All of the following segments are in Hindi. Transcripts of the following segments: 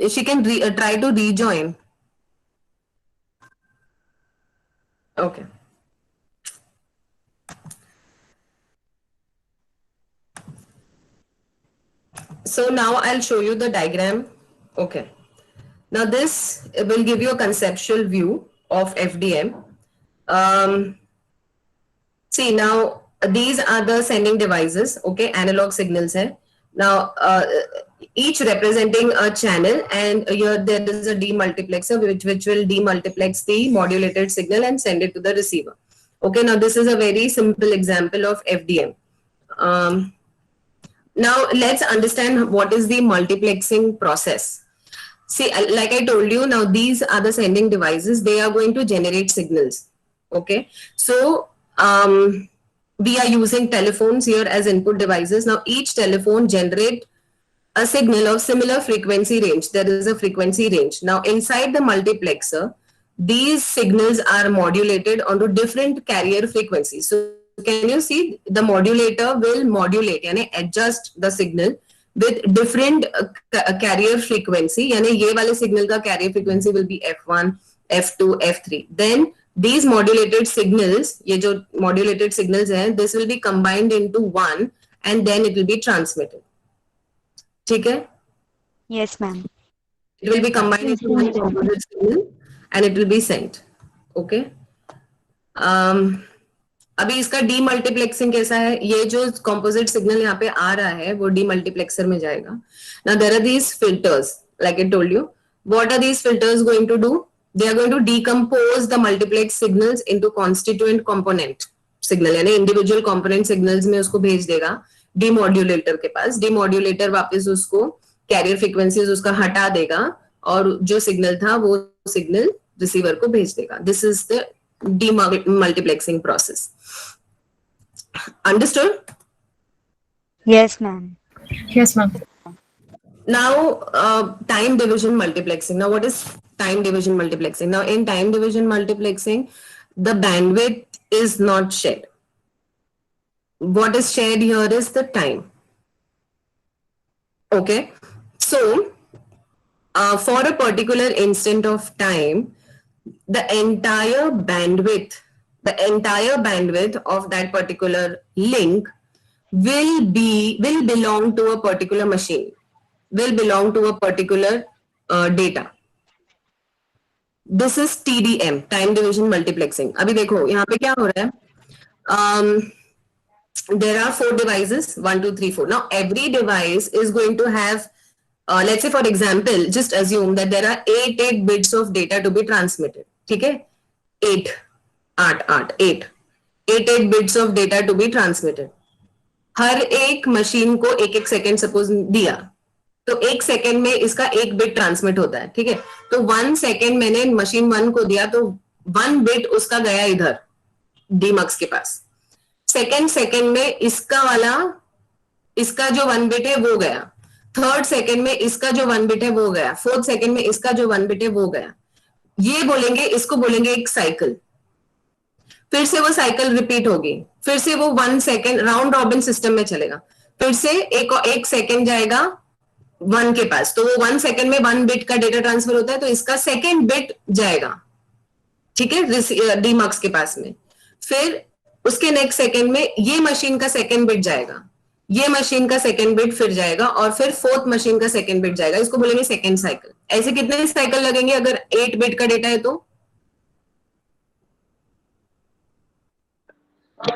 she can try to rejoin. Okay. So now I'll show you the diagram. Okay. Now this will give you a conceptual view of FDM. See now these are the sending devices. Okay, analog signals hai. Now each representing a channel, and here there is a demultiplexer which will demultiplex the modulated signal and send it to the receiver. Okay, now this is a very simple example of FDM. Now let's understand what is the multiplexing process. See, like I told you, now these are the sending devices. They are going to generate signals. Okay, so we are using telephones here as input devices. Now each telephone generate a signal of similar frequency range. There is a frequency range. Now inside the multiplexer, these signals are modulated onto different carrier frequencies. So can you see the modulator will modulate, यानी adjust the signal with different carrier frequency. यानी ये वाले signal का carrier frequency will be F1, F2, F3. Then these modulated signals, ये जो modulated signals हैं, this will be combined into one and then it will be transmitted. ठीक है? Yes, ma'am. It will be combined into one composite signal and it will be sent. Okay. अभी इसका डीमल्टीप्लेक्सिंग कैसा है? ये जो composite signal यहाँ पे आ रहा है वो डीमल्टीप्लेक्सर में जाएगा. Now there are these filters, like I told you. What are these filters going to do? They are going to decompose the multiplex signals into constituent component signal, यानी individual component signals में उसको भेज देगा डीमॉड्यूलेटर के पास. डीमॉड्यूलेटर वापस उसको कैरियर फ्रीक्वेंसीज उसका हटा देगा और जो सिग्नल था वो सिग्नल रिसीवर को भेज देगा. This is the demultiplexing process. Understood? Yes, ma'am. Yes, ma'am. Now, time division multiplexing. Now, what is time division multiplexing? Now, in time division multiplexing, the bandwidth is not shared. What is shared here is the time. Okay. So, for a particular instant of time, the entire bandwidth of that particular link will belong to a particular machine, will belong to a particular data. This is TDM, time division multiplexing. अभी देखो यहाँ पे क्या हो रहा है? There are 4 devices, 1, 2, 3, 4. Now every device is going to have, let's say for example, just assume that there are 8 bits of data to be transmitted. ठीक है? 8 bits of data to be transmitted. हर एक मशीन को 1 सेकेंड सपोज दिया, तो 1 सेकेंड में इसका 1 बिट ट्रांसमिट होता है. ठीक है? तो 1 सेकेंड मैंने मशीन 1 को दिया तो 1 बिट उसका गया इधर डीमक्स के पास. सेकेंड में इसका जो 1 बिट है वो गया. थर्ड सेकेंड में इसका जो 1 बिट है वो गया. फोर्थ सेकेंड में इसका जो 1 बिट है वो गया. ये बोलेंगे, इसको बोलेंगे एक साइकिल. फिर से वो साइकिल रिपीट होगी. फिर से वो 1 सेकेंड राउंड रॉबिन सिस्टम में चलेगा. फिर से एक सेकेंड जाएगा 1 के पास, तो वो 1 सेकेंड में 1 बिट का डेटा ट्रांसफर होता है, तो इसका सेकेंड बिट जाएगा. ठीक है? डीमक्स के पास में. फिर उसके नेक्स्ट सेकेंड में ये मशीन का सेकेंड बिट जाएगा, ये मशीन का सेकेंड बिट फिर जाएगा, और फिर फोर्थ मशीन का सेकेंड बिट जाएगा. इसको बोलेंगे सेकेंड साइकिल. ऐसे कितने साइकिल लगेंगे अगर 8 बिट का डेटा है तो?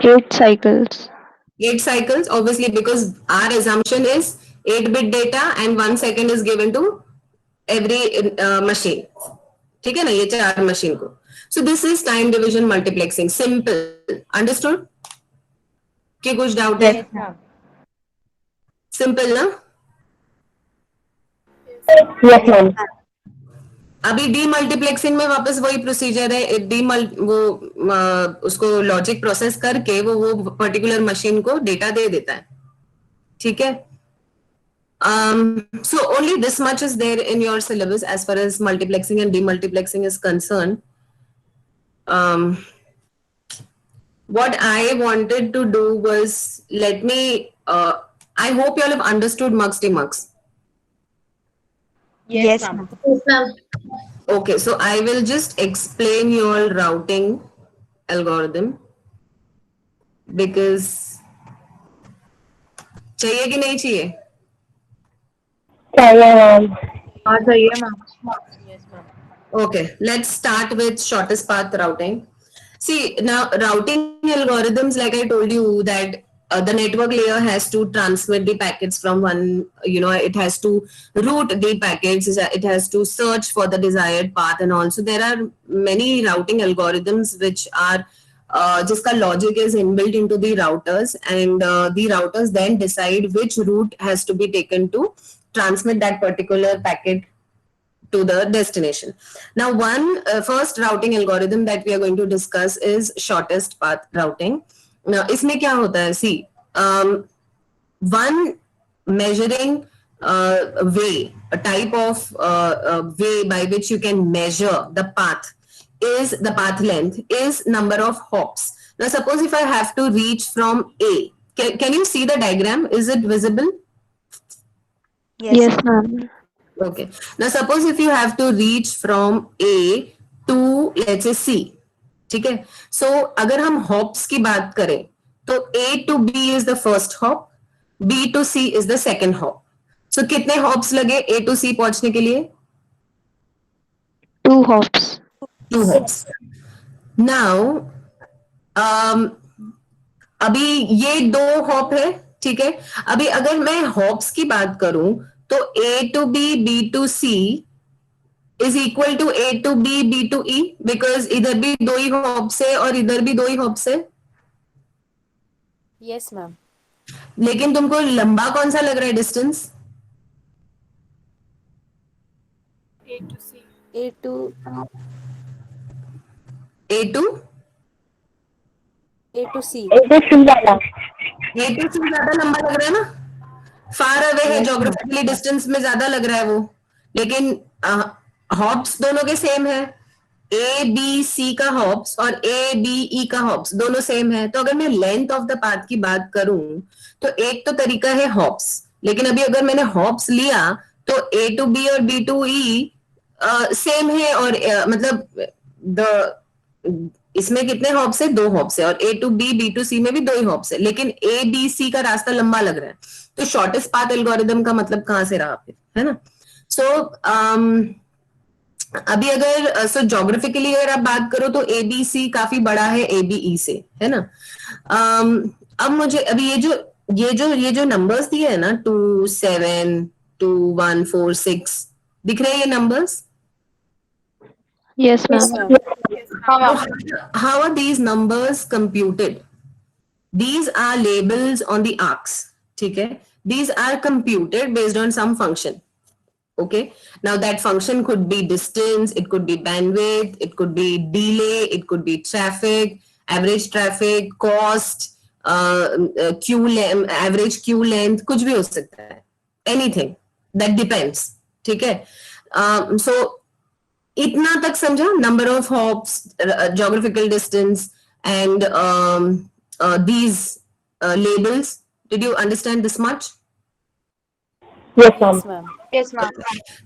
8 cycles. 8 cycles, obviously, because our assumption is 8 bit data and 1 second is given to every machine. ठीक है ना? ये 4 मशीन को. So this is time division multiplexing. Simple. Understood? क्या कुछ डाउट है? सिंपल ना? Yes, ma'am. अभी डीमल्टीप्लेक्सिंग में वापस वही प्रोसीजर है. उसको लॉजिक प्रोसेस करके वो पर्टिकुलर मशीन को डेटा दे देता है. ठीक है? So only this much is there in your syllabus as far as multiplexing and demultiplexing is concerned. What I wanted to do was, I hope you all have understood mux demux. Yes, ma'am. Yes, ma'am. Okay, so I will just explain your routing algorithm because चाहिए कि नहीं चाहिए? चाहिए मैम. हाँ चाहिए ma'am. Okay, let's start with shortest path routing. See, now routing algorithms, like I told you, that the network layer has to transmit the packets from one, it has to route the packets, it has to search for the desired path, and also there are many routing algorithms which are jiska logic is inbuilt into the routers, and the routers then decide which route has to be taken to transmit that particular packet to the destination. Now, one first routing algorithm that we are going to discuss is shortest path routing. Now, इसमें क्या होता है? See, one measuring way, a type of way by which you can measure the path is the path length is number of hops. Now, suppose if I have to reach from A, can you see the diagram? Is it visible? Yes, ma'am. Okay. Now suppose if you have to reach from A to let's say C, ठीक है? So अगर हम hops की बात करें, तो A to B is the first hop, B to C is the second hop. So कितने hops लगे A to C पहुंचने के लिए? 2 hops. 2 hops. Now, अभी ये 2 hop है, ठीक है? अभी अगर मैं hops की बात करूं, तो A to B, B to C is equal to A to B, B to E, because इधर भी 2 ही hops है और इधर भी 2 ही hops है. Yes ma'am. लेकिन तुमको लंबा कौन सा लग रहा है distance? A to C. A to A to C. एक तो सी वाला. A to C ज्यादा लंबा लग रहा है ना? फार अवे है, जोग्राफिकली डिस्टेंस में ज्यादा लग रहा है वो, लेकिन हॉप्स दोनों के सेम है. ए बी सी का हॉप्स और ए बी ई का हॉप्स दोनों सेम है. तो अगर मैं लेंथ ऑफ द पाथ की बात करूं, तो एक तो तरीका है हॉप्स, लेकिन अभी अगर मैंने हॉप्स लिया तो ए टू बी और बी टू ई सेम है, और मतलब द इसमें कितने हॉप्स है? 2 हॉप्स है, और ए टू बी टू सी में भी 2 ही हॉप्स है, लेकिन ए बी सी का रास्ता लंबा लग रहा है. तो शॉर्टेस्ट पाथ एल्गोरिदम का मतलब कहां से रहा फिर, है ना? सो अभी अगर ज्योग्राफिकली अगर आप बात करो तो ए बी सी काफी बड़ा है ए बी ई से, है ना? अब मुझे अभी ये जो नंबर्स दिए है ना, 2 7 2 1 4 6 दिख रहे हैं ये numbers? Yes, ma'am. How are these numbers computed? These are labels on the arcs, ठीक है? These are computed based on some function. Okay, now that function could be distance, it could be bandwidth, it could be delay, it could be traffic, average traffic, cost, queue length, average queue length, कुछ भी हो सकता है. Anything that depends, ठीक है? So इतना तक समझा? Number of hops, geographical distance, and these labels. Did you understand this much? Yes, ma'am. Ma'am. Yes, ma'am.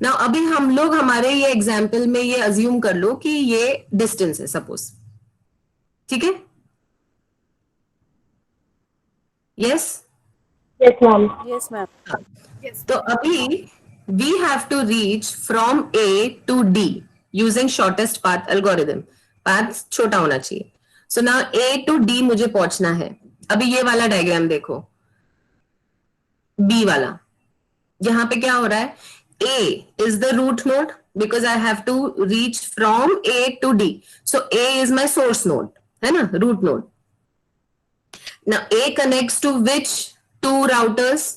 Now अभी हम लोग हमारे ये एग्जाम्पल में ये अज्यूम कर लो कि ये डिस्टेंस है सपोज, ठीक है? Yes? Yes, ma'am. Yes ma'am. तो अभी we have to reach from A to D using shortest path algorithm. Path छोटा होना चाहिए. So now A to D मुझे पहुंचना है. अभी ये वाला डायग्राम देखो, B वाला. यहाँ पे क्या हो रहा है? A is the root node because I have to reach from A to D. So A is my source node, है ना? Root node. Now A connects to which 2 routers?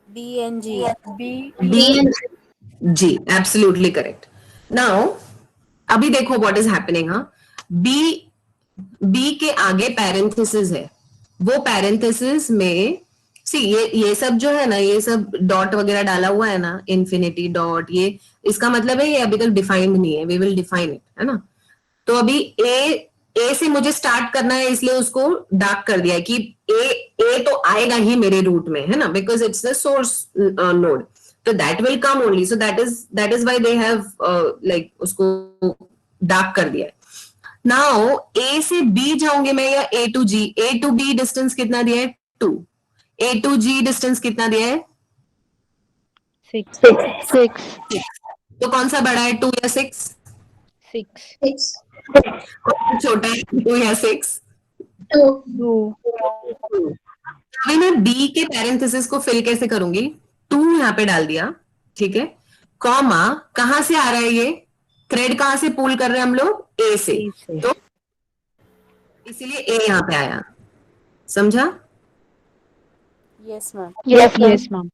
B and G. B and G. Absolutely correct. Now अभी देखो what is happening, हाँ? B के आगे parenthesis है. वो parenthesis में सी ये सब जो है ना, ये सब डॉट वगैरह डाला हुआ है ना, इन्फिनिटी डॉट, ये इसका मतलब है ये अभी तक डिफाइंड नहीं है. वी विल डिफाइन इट, है ना? तो अभी ए ए से मुझे स्टार्ट करना है, इसलिए उसको डार्क कर दिया है कि ए तो आएगा ही मेरे रूट में, है ना, because it's the source node, तो that will come only, so that is why they have like उसको डार्क कर दिया है। नाउ ए से बी जाऊंगे मैं, या A to G, A to B distance कितना दिया है 2, ए टू जी डिस्टेंस कितना दिया है 6. 6. 6. तो कौन सा बड़ा है 2 या 6? 6. छोटा है 2 या 6? 2. अभी मैं बी के पैरेंथेसिस को फिल कैसे करूंगी, 2 यहाँ पे डाल दिया, ठीक है, कॉमा कहां से आ रहा है, ये थ्रेड कहां से पुल कर रहे हैं हम लोग, ए से, तो इसीलिए ए यहाँ पे आया, समझा? Yes ma'am. Yes, ma'am.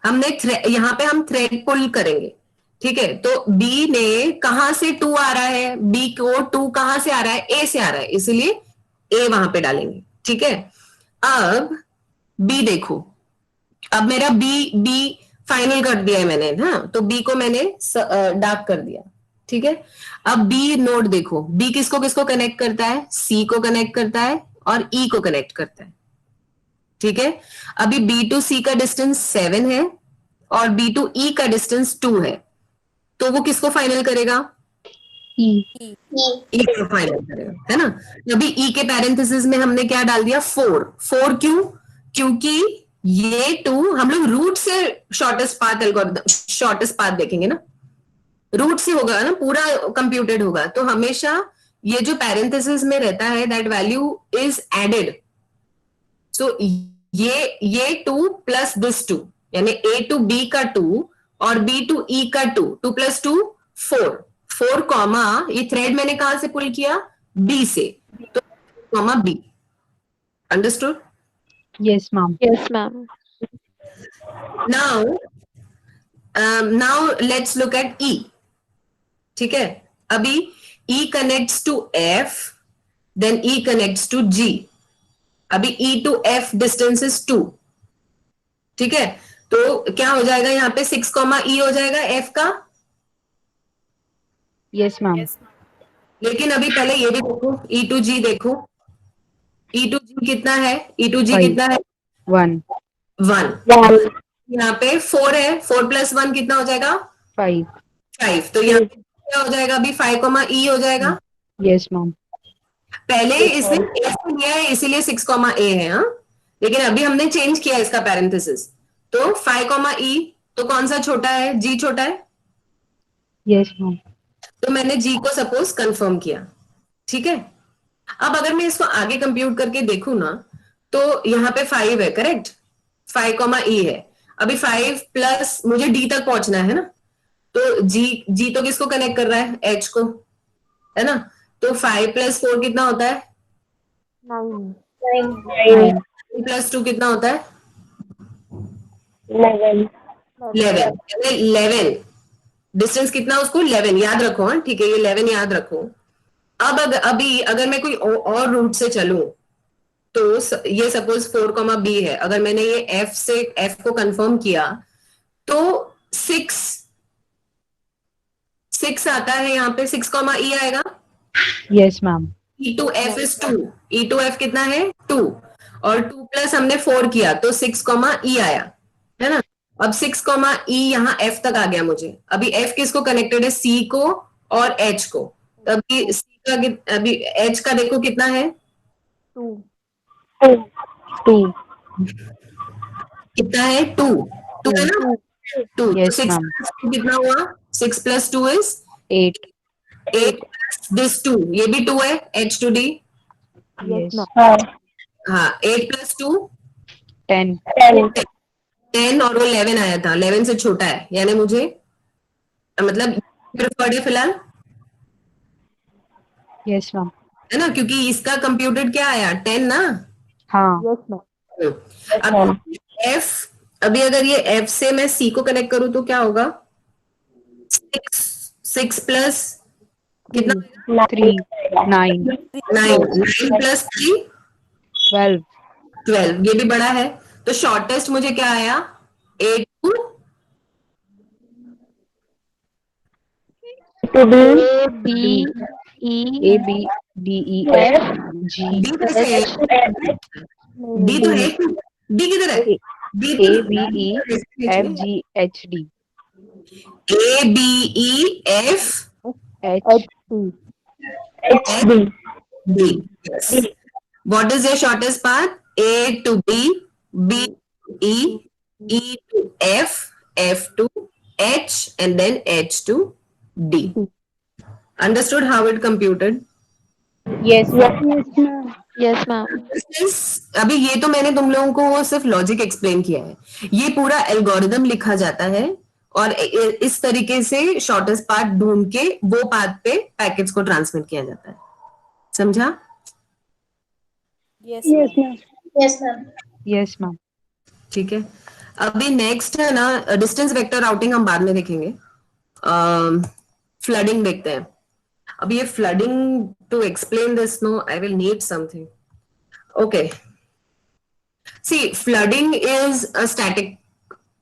हमने यहाँ पे हम थ्रेड पुल करेंगे, ठीक है, तो बी ने कहां से 2 आ रहा है, बी को 2 कहां से आ रहा है, ए से आ रहा है, इसलिए ए वहां पे डालेंगे, ठीक है। अब बी देखो, अब मेरा बी फाइनल कर दिया है मैंने, हाँ, तो बी को मैंने डार्क कर दिया, ठीक है। अब बी नोड देखो, बी किसको किसको कनेक्ट करता है, सी को कनेक्ट करता है और ई को कनेक्ट करता है, ठीक है। अभी बी टू सी का डिस्टेंस 7 है और बी टू ई का डिस्टेंस 2 है, तो वो किसको फाइनल करेगा, E. ई को फाइनल करेगा, है ना। अभी ई के पैरेंथेसिस में हमने क्या डाल दिया 4 क्यों, क्योंकि ये 2 हम लोग रूट से shortest path algorithm, shortest path देखेंगे ना, रूट से होगा ना, पूरा कंप्यूटेड होगा, तो हमेशा ये जो पैरेंथेसिस में रहता है दैट वैल्यू इज एडेड, सो ये 2 प्लस दिस 2, यानी ए टू बी का 2 और बी टू ई का 2 प्लस 2 4 कॉमा, ये थ्रेड मैंने कहां से पुल किया, बी से, तो comma B, understood? Yes, ma'am. Yes, ma'am. Now let's look at E, ठीक है। अभी E connects to F, then E connects to G, अभी E to F distance is 2, ठीक है, तो क्या हो जाएगा यहाँ पे 6 E हो जाएगा F का, Yes, ma'am. लेकिन अभी पहले ये भी देखो, E टू G देखो, E टू G कितना है, E टू G 5. कितना है 1. 1, यहाँ पे 4 है, 4 प्लस 1 कितना हो जाएगा 5. 5, तो यहाँ पे क्या हो जाएगा, अभी 5 E हो जाएगा, Yes, ma'am. पहले इसने F को लिया है इसीलिए 6 A है, हाँ, लेकिन अभी हमने चेंज किया इसका पैरेंथेसिस, तो 5 E, तो कौन सा छोटा है, G छोटा है, Yes, ma'am. तो मैंने G को सपोज कंफर्म किया, ठीक है। अब अगर मैं इसको आगे कंप्यूट करके देखूं ना, तो यहाँ पे 5 है, करेक्ट, 5 E है, अभी 5 प्लस मुझे D तक पहुंचना है ना, तो G तो किसको कनेक्ट कर रहा है, H को, है ना, तो 5 प्लस 4 कितना होता है 9. प्लस 2 कितना होता है 11. 11, डिस्टेंस कितना उसको 11 याद रखो, हाँ, ठीक है, ये 11 याद रखो। अब अभी अगर मैं कोई और रूट से चलूं, तो ये सपोज 4 B है, अगर मैंने ये F से F को कंफर्म किया, तो 6 आता है यहाँ पे, 6 E आएगा, Yes, ma'am. E to F is 2, E to F कितना है 2, और 2 प्लस हमने 4 किया तो 6 E आया, है ना। अब 6 E यहाँ F तक आ गया मुझे, अभी F किसको कनेक्टेड है, C को और H को, तो अभी C का अभी H का देखो कितना है 2. कितना है 2 है ना, 2, Yes, तो 6 ma'am. कितना हुआ, 6 प्लस 2 इज 8. 8 प्लस दिस 2, ये भी 2 है, H टू D, Yes. हाँ, 8 प्लस 2 10. 10 और वो 11 आया था, 11 से छोटा है, यानी मुझे मतलब प्रेफर्ड है फिलहाल, Yes, ma'am. है ना, क्योंकि इसका कंप्यूटेड क्या आया 10 ना। हाँ. अब F, अभी अगर ये F से मैं C को कनेक्ट करूं तो क्या होगा, 6 प्लस कितना 3. 9. 9 प्लस 3 12. 12, ये भी बड़ा है, तो शॉर्टेस्ट मुझे क्या आया 8 To be A, B, E, A, B, D E F G D कैसे है? डी तो है, डी किधर है? A डी A तो B E F G H D A B E F H HD. D. Yes. What is your shortest path? A to B, B to E, E to F, F to H, and then H to D. Understood how it computed? Yes ma'am. Yes, ma'am. अभी ये तो मैंने तुम लोगों को सिर्फ लॉजिक एक्सप्लेन किया है, ये पूरा एल्गोरिदम लिखा जाता है और इस तरीके से शॉर्टेस्ट पाथ ढूंढ के वो पाथ पे पैकेट्स को ट्रांसमिट किया जाता है. समझा? Yes, ma'am. Yes, ma'am. Yes ma'am. ठीक है. अभी नेक्स्ट है ना, डिस्टेंस वेक्टर राउटिंग हम बाद में देखेंगे. फ्लडिंग देखते हैं. अब ये flooding, to explain this no I will need something. Okay, see flooding is a static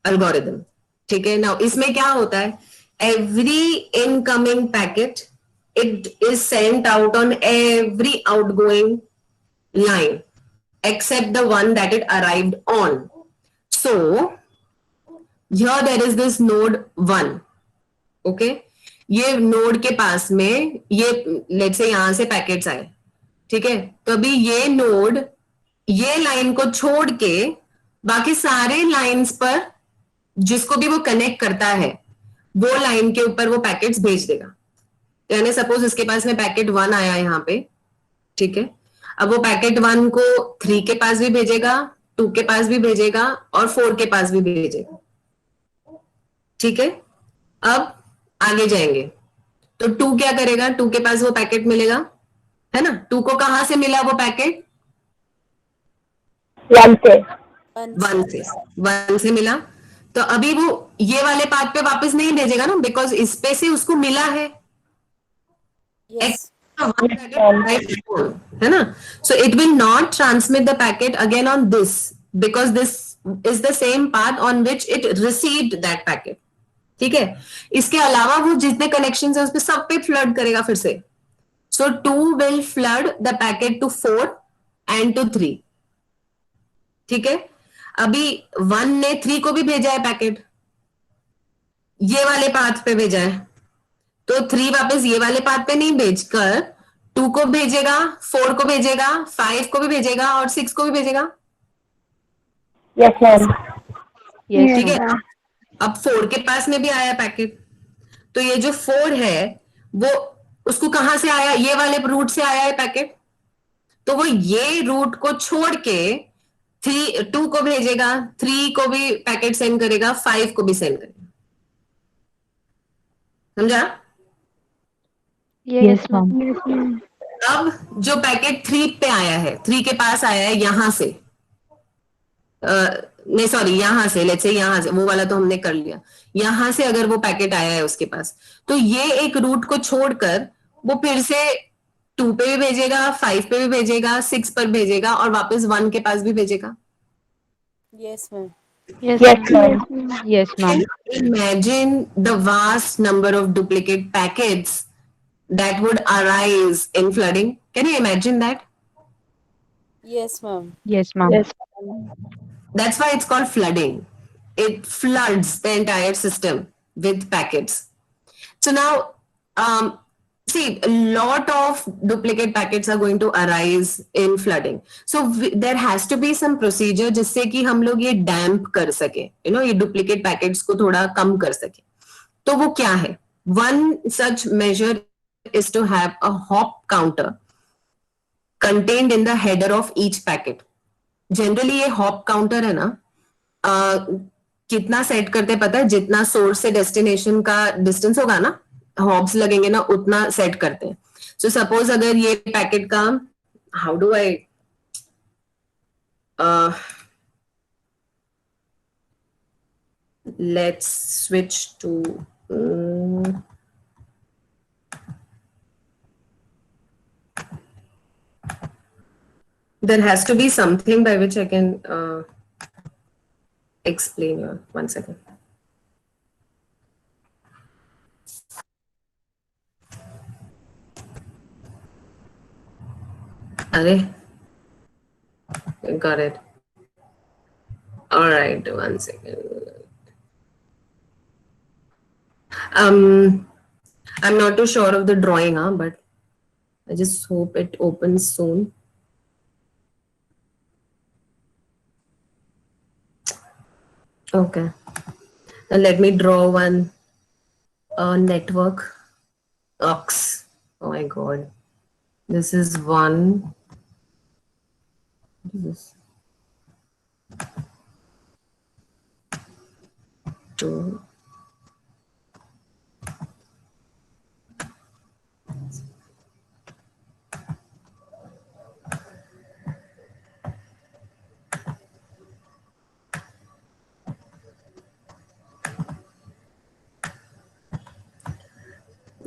algorithm. ठीक है. नाउ इसमें क्या होता है, every incoming packet it is sent out on every outgoing line except the one that it arrived on. So here there is this node 1. Okay, ये नोड के पास में ये लेट्स से यहां से पैकेट्स आए. ठीक है. तो अभी ये नोड ये लाइन को छोड़ के बाकी सारे लाइंस पर जिसको भी वो कनेक्ट करता है वो लाइन के ऊपर वो पैकेट्स भेज देगा. यानी सपोज इसके पास में पैकेट 1 आया यहाँ पे. ठीक है. अब वो पैकेट 1 को 3 के पास भी भेजेगा, 2 के पास भी भेजेगा और 4 के पास भी भेजेगा. ठीक है. अब आगे जाएंगे तो 2 क्या करेगा, 2 के पास वो पैकेट मिलेगा, है ना. 2 को कहां से मिला वो पैकेट? One से. 1 से मिला. तो अभी वो ये वाले पाथ पे वापस नहीं भेजेगा ना, बिकॉज इस पे से उसको मिला है. Yes. है ना. So it will not transmit the packet again on this because this is the same path on which it received that packet. ठीक है. इसके अलावा वो जितने कनेक्शन है उस पर सब पे फ्लड करेगा फिर से. So 2 will flood the packet to 4 and to 3. ठीक है. अभी 1 ने 3 को भी भेजा है पैकेट, ये वाले पाथ पे भेजा है. तो 3 वापस ये वाले पाथ पे नहीं भेजकर 2 को भेजेगा, 4 को भेजेगा, 5 को भी भेजेगा और 6 को भी भेजेगा. Yes, ma'am. Yes ठीक ma'am. है. अब 4 के पास में भी आया पैकेट, तो ये जो 4 है वो उसको कहां से आया, ये वाले रूट से आया है पैकेट. तो वो ये रूट को छोड़ के 2 को भेजेगा, 3 को भी पैकेट सेंड करेगा, 5 को भी सेंड करेगा. समझा? Yes ma'am. अब जो पैकेट 3 पे आया है, 3 के पास आया है यहां से, नहीं सॉरी यहां से, लेट्स से यहां से, वो वाला तो हमने कर लिया. यहां से अगर वो पैकेट आया है उसके पास, तो ये एक रूट को छोड़कर वो फिर से 2 पे भी भेजेगा, 5 पे भी भेजेगा, 6 पर भेजेगा और वापस 1 के पास भी भेजेगा. Yes, ma'am. Yes, ma'am. Yes ma'am. Imagine the vast number of duplicate packets that would arise in flooding. Can you imagine that? Yes, ma'am. Yes ma'am. Yes. That's why it's called flooding. It floods the entire system with packets. So now, see, a lot of duplicate packets are going to arise in flooding. So there has to be some procedure जिससे कि हम लोग ये डैम्प कर सके, ये duplicate packets को थोड़ा कम कर सके. तो वो क्या है? One such measure is to have a hop counter contained in the header of each packet. Generally ये हॉप काउंटर है ना, कितना सेट करते पता है? जितना सोर्स से डेस्टिनेशन का डिस्टेंस होगा ना, हॉप्स लगेंगे ना, उतना सेट करते हैं. सो सपोज अगर ये पैकेट का, how do I, let's switch to, there has to be something by which I can explain you. One second. अरे, got it. All right, 1 second. I'm not too sure of the drawing, huh? But I just hope it opens soon. Okay. Now let me draw one network. Ox. Oh my god. This is one. What is this? Two.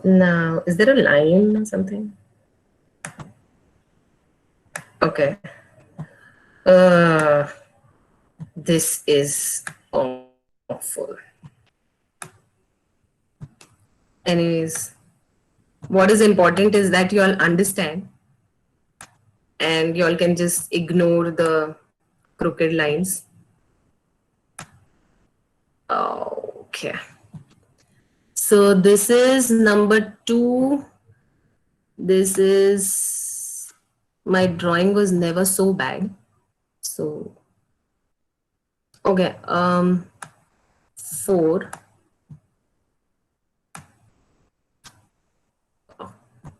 Now, is there a line or something? Okay. This is awful. Anyways, what is important is that you all understand and you all can just ignore the crooked lines. Okay. So this is number 2. This is, my drawing was never so bad. So, okay, 4,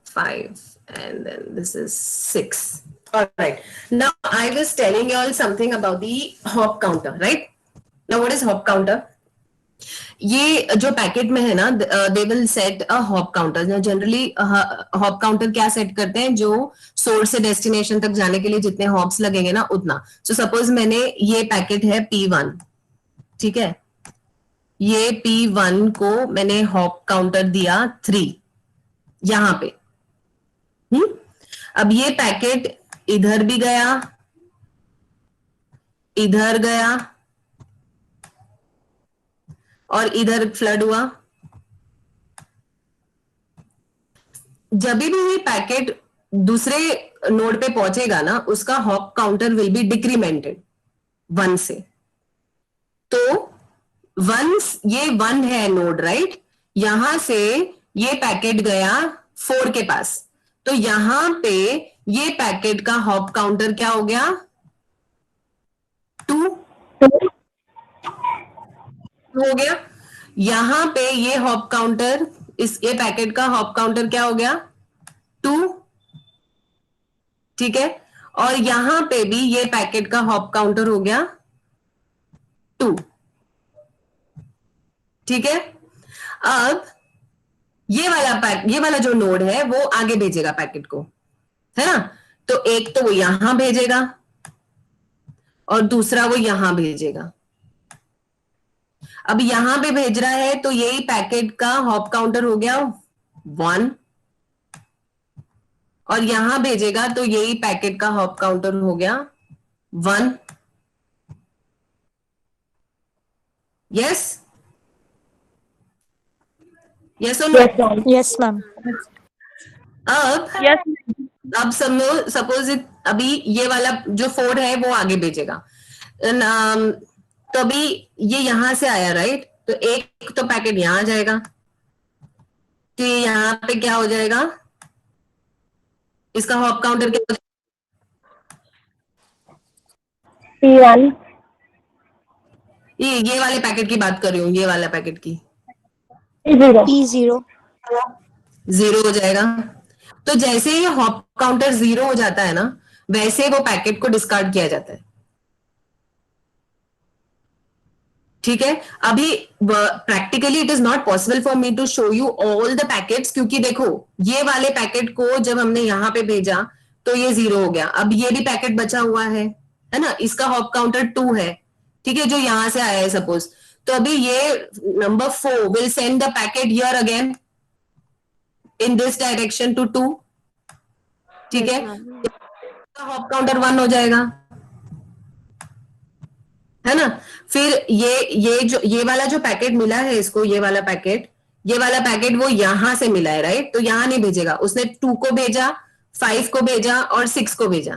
5, and then this is 6. All right. Now I was telling you all something about the hop counter, right? Now what is hop counter? ये जो पैकेट में है ना, they will set a hop counter. Generally hop counter क्या सेट करते हैं, जो सोर्स से डेस्टिनेशन तक जाने के लिए जितने हॉप्स लगेंगे ना उतना. सो सपोज मैंने ये पैकेट है P1, ठीक है, ये P1 को मैंने हॉप काउंटर दिया 3 यहां पे. अब ये पैकेट इधर भी गया, इधर गया और इधर फ्लड हुआ. जब भी ये पैकेट दूसरे नोड पे पहुंचेगा ना, उसका हॉप काउंटर विल बी डिक्रीमेंटेड 1 से. तो 1, ये 1 है नोड, राइट? यहां से ये पैकेट गया 4 के पास, तो यहां पे ये पैकेट का हॉप काउंटर क्या हो गया? 2 हो गया. यहां पे ये हॉप काउंटर, ये पैकेट का हॉप काउंटर क्या हो गया? 2. ठीक है. और यहां पे भी ये पैकेट का हॉप काउंटर हो गया 2. ठीक है. अब ये वाला जो नोड है वो आगे भेजेगा पैकेट को, है ना? तो एक तो वो यहां भेजेगा और दूसरा वो यहां भेजेगा. अब यहां पे भेज रहा है तो यही पैकेट का हॉप काउंटर हो गया 1, और यहां भेजेगा तो यही पैकेट का हॉप काउंटर हो गया 1. यस, यस और नो? Yes, ma'am. अब सपोज अभी ये वाला जो 4 है वो आगे भेजेगा. तो अभी ये यहां से आया, राइट? तो एक तो पैकेट यहां जाएगा, तो ये यहां पे क्या हो जाएगा? इसका हॉप काउंटर क्या हो जाएगा? P1. ये वाले पैकेट की बात कर रही हूँ, ये वाला पैकेट की. P0. P0. 0 हो जाएगा. तो जैसे ये हॉप काउंटर 0 हो जाता है ना, वैसे वो पैकेट को डिस्कार्ड किया जाता है. ठीक है. अभी practically it is not possible for me to show you all the packets, क्योंकि देखो ये वाले पैकेट को जब हमने यहां पे भेजा तो ये 0 हो गया. अब ये भी पैकेट बचा हुआ है ना? इसका हॉप काउंटर 2 है, ठीक है, जो यहां से आया है सपोज. तो अभी ये number 4 will send the packet here again in this direction to 2. ठीक है. हॉप काउंटर 1 हो जाएगा, है ना? फिर ये वाला जो पैकेट मिला है इसको, ये वाला पैकेट वो यहां से मिला है, राइट? तो यहां नहीं भेजेगा, उसने 2 को भेजा 5 को भेजा और 6 को भेजा।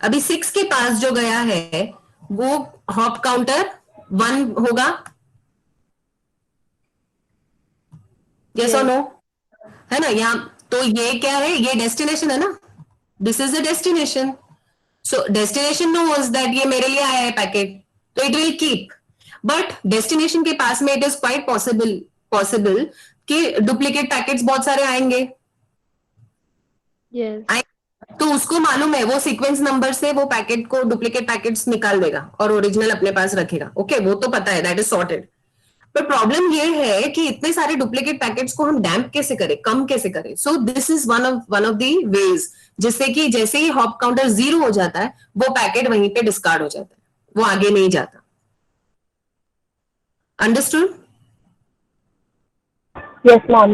अभी 6 के पास जो गया है वो हॉप काउंटर 1 होगा, यस और नो, है ना। यहाँ तो ये क्या है, ये डेस्टिनेशन है ना, this is the destination. So destination knows that ये मेरे लिए आया है पैकेट, तो it will keep. But destination के पास में इट इज क्वाइट पॉसिबल कि डुप्लीकेट पैकेट्स बहुत सारे आएंगे। Yes. तो उसको मालूम है, वो सीक्वेंस नंबर से वो पैकेट को, डुप्लीकेट पैकेट्स निकाल देगा और ओरिजिनल अपने पास रखेगा। ओके, वो तो पता है, दैट इज सॉर्टेड। पर प्रॉब्लम ये है कि इतने सारे डुप्लीकेट पैकेट्स को हम डैम्प कैसे करें, कम कैसे करें। So this is one of the ways, जिससे कि जैसे ही हॉप काउंटर 0 हो जाता है वो पैकेट वहीं पे डिस्कार्ड हो जाता है, वो आगे नहीं जाता। Understood? Yes, ma'am.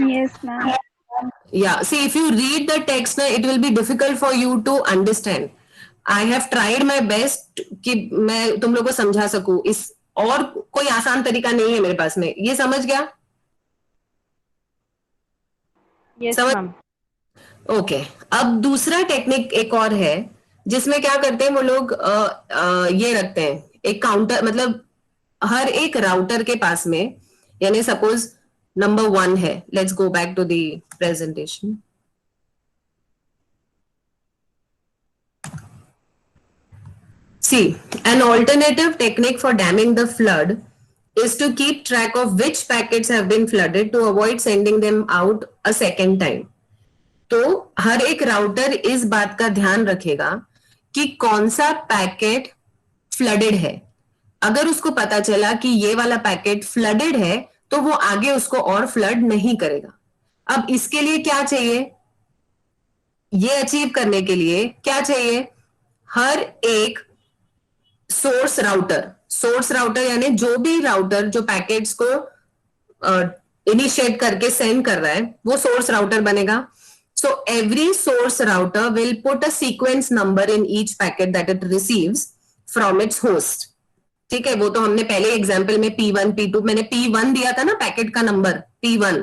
Yes, ma'am. Yeah, see, if you read the text na, it will be difficult for you to understand. I have tried my best कि मैं तुम लोग को समझा सकूं, इस और कोई आसान तरीका नहीं है मेरे पास में। ये समझ गया? Yes, समझ? ma'am. ओके। अब दूसरा टेक्निक एक और है, जिसमें क्या करते हैं वो लोग, ये रखते हैं एक काउंटर, मतलब हर एक राउटर के पास में, यानी सपोज नंबर 1 है, let's go back to the presentation. See, an alternative technique for damming the flood is to keep track of which packets have been flooded to avoid sending them out a second time. तो हर एक राउटर इस बात का ध्यान रखेगा कि कौन सा पैकेट फ्लडेड है। अगर उसको पता चला कि ये वाला पैकेट फ्लडेड है तो वो आगे उसको और फ्लड नहीं करेगा। अब इसके लिए क्या चाहिए, ये अचीव करने के लिए क्या चाहिए, हर एक सोर्स राउटर यानी जो भी राउटर जो पैकेट्स को इनिशिएट करके सेंड कर रहा है वो सोर्स राउटर बनेगा। So every source router will put a sequence number in each packet that it receives from its host. ठीक है, वो तो हमने पहले एग्जांपल में P1 P2, मैंने P1 दिया था ना पैकेट का number P1।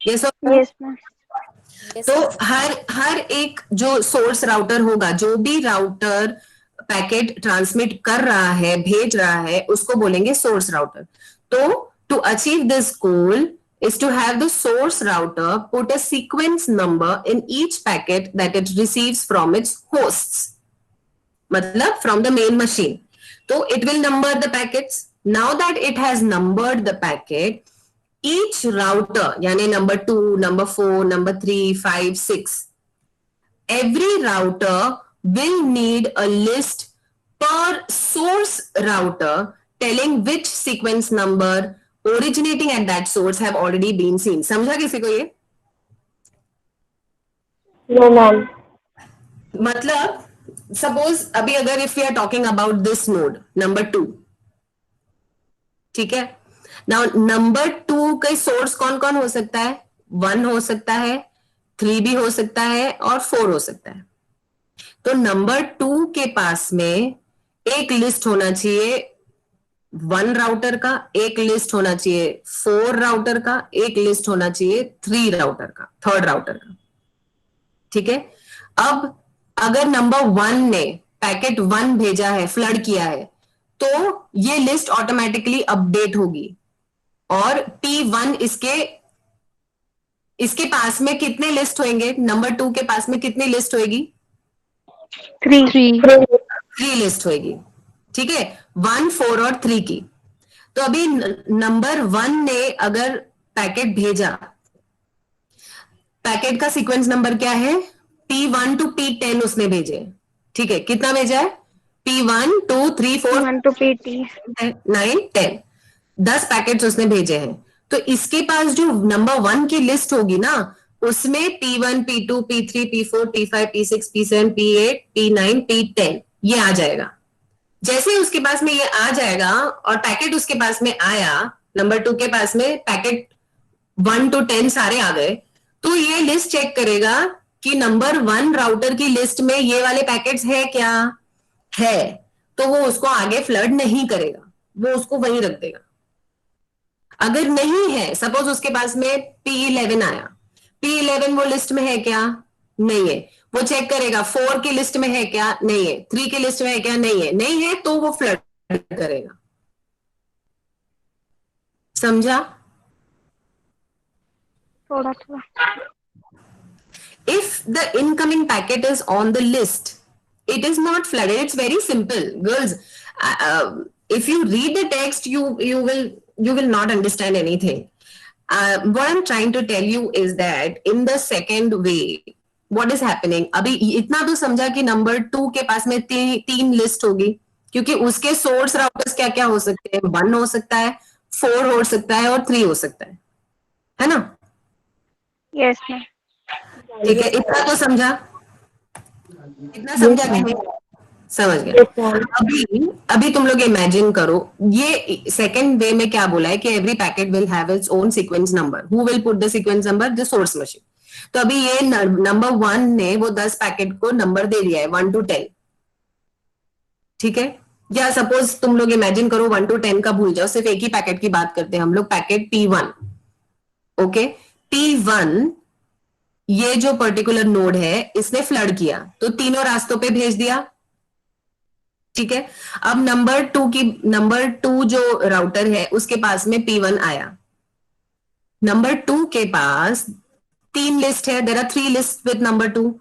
Yes Yes, ma'am. Yes, तो ma'am. हर एक जो सोर्स राउटर होगा, जो भी राउटर पैकेट ट्रांसमिट कर रहा है, भेज रहा है, उसको बोलेंगे सोर्स राउटर। तो to achieve this goal is to have the source router put a sequence number in each packet that it receives from its hosts, मतलब from the main machine. So it will number the packets. Now that it has numbered the packet, each router, यानी number 2, number 4, number 3, 5, 6, every router will need a list per source router telling which sequence number originating at that source have already been seen. समझा किसी को ये? No, ma'am. मतलब सपोज अभी अगर if we are talking about this node number 2, ठीक है, नाउ नंबर 2 का सोर्स कौन कौन हो सकता है? 1 हो सकता है, 3 भी हो सकता है और 4 हो सकता है। तो नंबर 2 के पास में एक लिस्ट होना चाहिए 1 राउटर का, एक लिस्ट होना चाहिए 4 राउटर का, एक लिस्ट होना चाहिए 3 राउटर का, 3rd राउटर का। ठीक है, अब अगर नंबर 1 ने पैकेट 1 भेजा है, फ्लड किया है, तो ये लिस्ट ऑटोमेटिकली अपडेट होगी और P1 इसके पास में कितने लिस्ट होंगे? नंबर 2 के पास में कितनी लिस्ट होगी? 3. 3 लिस्ट होगी। ठीक है, 1, 4 और 3 की। तो अभी नंबर 1 ने अगर पैकेट भेजा, पैकेट का सीक्वेंस नंबर क्या है? P1 टू P10 उसने भेजे। ठीक है, कितना भेजा है? P1 2 3 4 1 to PT. 9 10, 10 पैकेट्स उसने भेजे हैं। तो इसके पास जो नंबर 1 की लिस्ट होगी ना, उसमें P1 P2 P3 P4 P5 P6 P7 P8 P9 P10 ये आ जाएगा। जैसे ही उसके पास में ये आ जाएगा और पैकेट उसके पास में आया, नंबर 2 के पास में पैकेट 1 to 10 सारे आ गए, तो ये लिस्ट चेक करेगा कि नंबर 1 राउटर की लिस्ट में ये वाले पैकेट्स है क्या? है। तो वो उसको आगे फ्लड नहीं करेगा, वो उसको वहीं रख देगा। अगर नहीं है, सपोज उसके पास में P11 आया, P11 वो लिस्ट में है क्या? नहीं है। वो चेक करेगा 4 की लिस्ट में है क्या? नहीं है। 3 की लिस्ट में है क्या? नहीं है। नहीं है तो वो फ्लड करेगा। समझा? थोड़ा थोड़ा। If the incoming packet is on the list, it is not flooded. It's very simple, girls. If you read the text, you will not understand anything. What I'm trying to tell you is that in the second way, what is happening? अभी इतना तो समझा कि नंबर 2 के पास में तीन लिस्ट होगी, क्योंकि उसके सोर्स राउटर्स क्या क्या हो सकते हैं? 1 हो सकता है, 4 हो सकता है और 3 हो सकता है ना? Yes ma'am. ठीक है, इतना तो समझा? इतना समझा कि नहीं? समझ गया। Yes, ma'am. अभी तुम लोग इमेजिन करो, ये सेकंड वे में क्या बोला है कि every packet will have its own sequence number. Who will put the sequence number? The source machine. तो अभी ये नंबर 1 ने वो 10 पैकेट को नंबर दे दिया है 1 to 10। ठीक है, या सपोज तुम लोग इमेजिन करो 1 to 10 का भूल जाओ, सिर्फ एक ही पैकेट की बात करते हैं हम लोग, पैकेट P1। ओके, P1 ये जो पर्टिकुलर नोड है इसने फ्लड किया, तो तीनों रास्तों पे भेज दिया। ठीक है, अब नंबर 2 जो राउटर है उसके पास में P1 आया। नंबर 2 के पास 3 लिस्ट है, there are 3 list with number 2।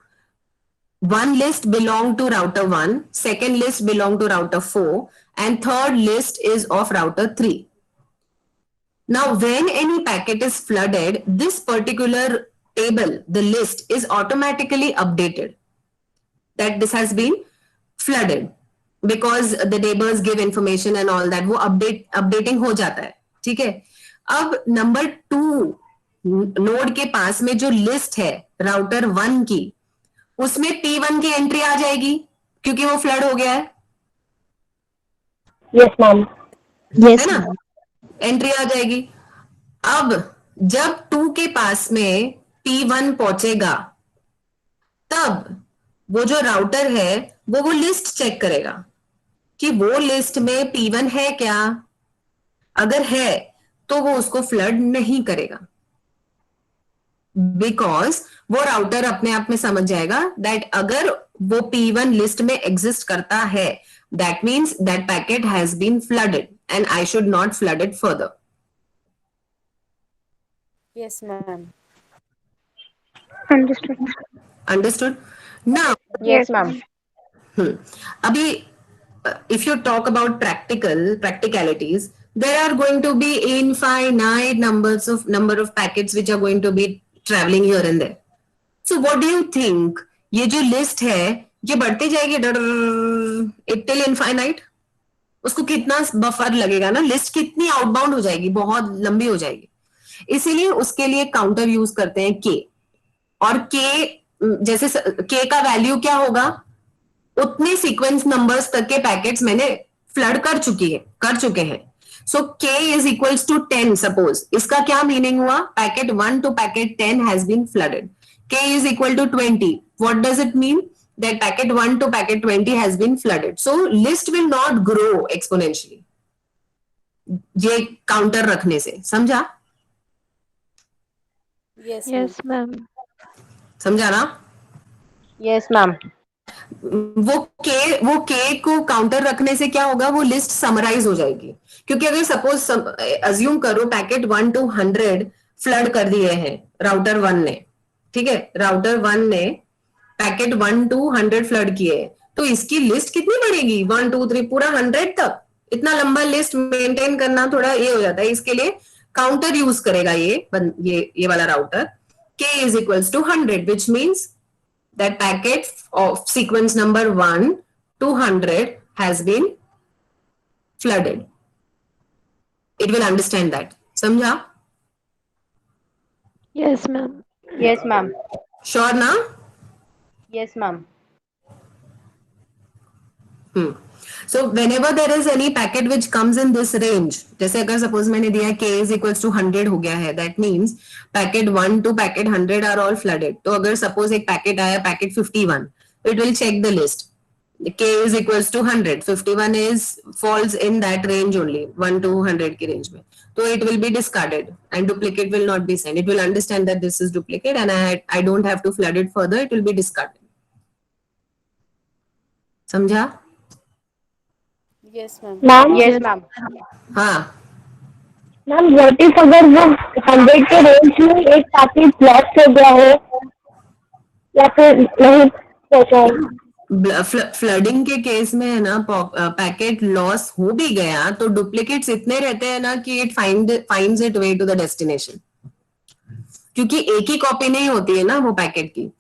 One list belong to router 1, second list belong to router 4, and third list is of router 3. Now, when any packet is flooded, this particular table, the list, is automatically updated that this has been flooded because the neighbors give information and all that. वो updating हो जाता है। ठीक है, अब नंबर 2 नोड के पास में जो लिस्ट है राउटर 1 की, उसमें P1 की एंट्री आ जाएगी क्योंकि वो फ्लड हो गया है। Yes, ma'am. है ना? एंट्री आ जाएगी। अब जब 2 के पास में P1 पहुंचेगा, तब वो जो राउटर है वो लिस्ट चेक करेगा कि वो लिस्ट में P1 है क्या। अगर है तो वो उसको फ्लड नहीं करेगा, बिकॉज वो राउटर अपने आप में समझ जाएगा दैट अगर वो P1 लिस्ट में एग्जिस्ट करता है, that means that packet has been flooded and I should not flood it further. Yes, ma'am. Understood. Understood? Now yes ma'am. अभी if you talk about practicalities, there are going to be infinite number of packets which are going to be traveling here and there. So what do you think? ये जो लिस्ट है ये बढ़ती जाएगी टिल इनफाइनाइट? उसको कितना बफर लगेगा ना, लिस्ट कितनी आउटबाउंड हो जाएगी, बहुत लंबी हो जाएगी। इसीलिए उसके लिए काउंटर यूज करते हैं के, और के जैसे के का वैल्यू क्या होगा, उतने सीक्वेंस नंबर्स तक के पैकेट्स मैंने फ्लड कर चुके हैं। सो के इज इक्वल्स टू 10 सपोज। इसका क्या मीनिंग हुआ? Packet 1 to packet 10 has been flooded. K is equal to 20। What does it mean? That packet 1 to packet 20 has been flooded. So list will not grow exponentially, ये काउंटर रखने से। समझा? Yes, ma'am. Yes ma'am. समझा ना? Yes ma'am. वो के को काउंटर रखने से क्या होगा, वो लिस्ट समराइज हो जाएगी। क्योंकि अगर सपोज अज्यूम करो पैकेट 1 to 100 फ्लड कर दिए हैं राउटर 1 ने। ठीक है, राउटर 1 ने पैकेट 1 to 100 फ्लड किए, तो इसकी लिस्ट कितनी बढ़ेगी? 1 2 3 पूरा 100 तक। इतना लंबा लिस्ट मेंटेन करना थोड़ा ये हो जाता है, इसके लिए काउंटर यूज करेगा ये वाला router. K is equals to 100, which means that packet of sequence number 1 to 100 has been flooded. It will understand that. समझा? Yes ma'am. Yes ma'am. Sure ना? Yes ma'am. So whenever there is any packet which comes in this range, जैसे अगर suppose मैंने दिया k is equals to 100 हो गया है, that means packet 1 to packet 100 are all flooded. तो अगर suppose एक पैकेट आया packet 51, it will check the list k is equals to 100, 51 is falls in that range only, 1 to 100 की range में, so it will be discarded and duplicate will not be sent. It will understand that this is duplicate and I don't have to flood it further. It will be discarded. समझा? Yes, ma'am. Ma'am Yes, ma'am. हाँ, मैम व्हाट इफ अगर वो 100 के रेंज में एक पैकेट लॉस्ट हो गया हो या फिर नहीं पहुंचा हो? फ्लडिंग के केस में है ना, पैकेट लॉस हो भी गया तो डुप्लीकेट्स इतने रहते हैं ना कि it finds it way to the destination, क्योंकि एक ही कॉपी नहीं होती है ना वो पैकेट की.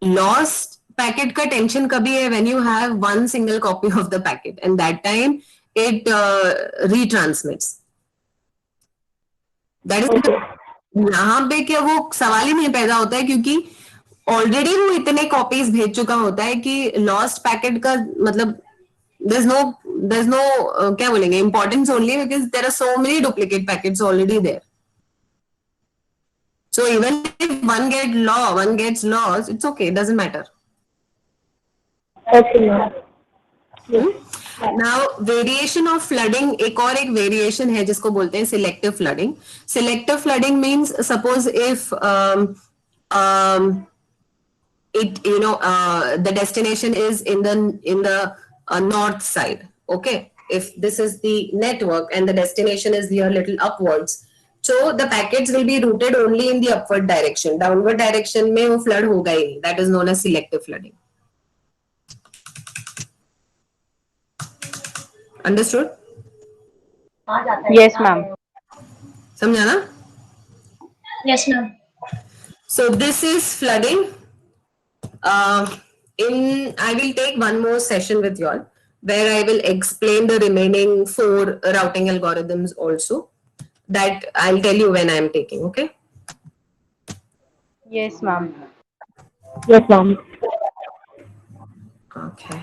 लॉस्ट पैकेट का टेंशन कभी है when you have one single copy of the packet and that time it retransmits. That is, यहाँ पे क्या वो सवाल ही नहीं पैदा होता है, क्योंकि ऑलरेडी वो इतने कॉपीज भेज चुका होता है कि लॉस्ट पैकेट का मतलब there's no क्या बोलेंगे, importance only because there are so many duplicate packets already there. So even if one gets lost, it's okay, it doesn't matter. Okay ma'am. Now variation of flooding, एक और एक variation है जिसको बोलते हैं selective flooding. Selective flooding means suppose if it the destination is in the north side, okay, if this is the network and the destination is here little upwards, so the packets will be routed only in the upward direction. Downward direction में वो flood होगा ही नहीं. That is known as selective flooding. Understood? Yes, ma'am. समझा ना? Yes ma'am. So this is flooding. I will take one more session with you all where I will explain the remaining 4 routing algorithms also. That I'll tell you when I am taking, okay? Yes, ma'am. Yes ma'am. Okay.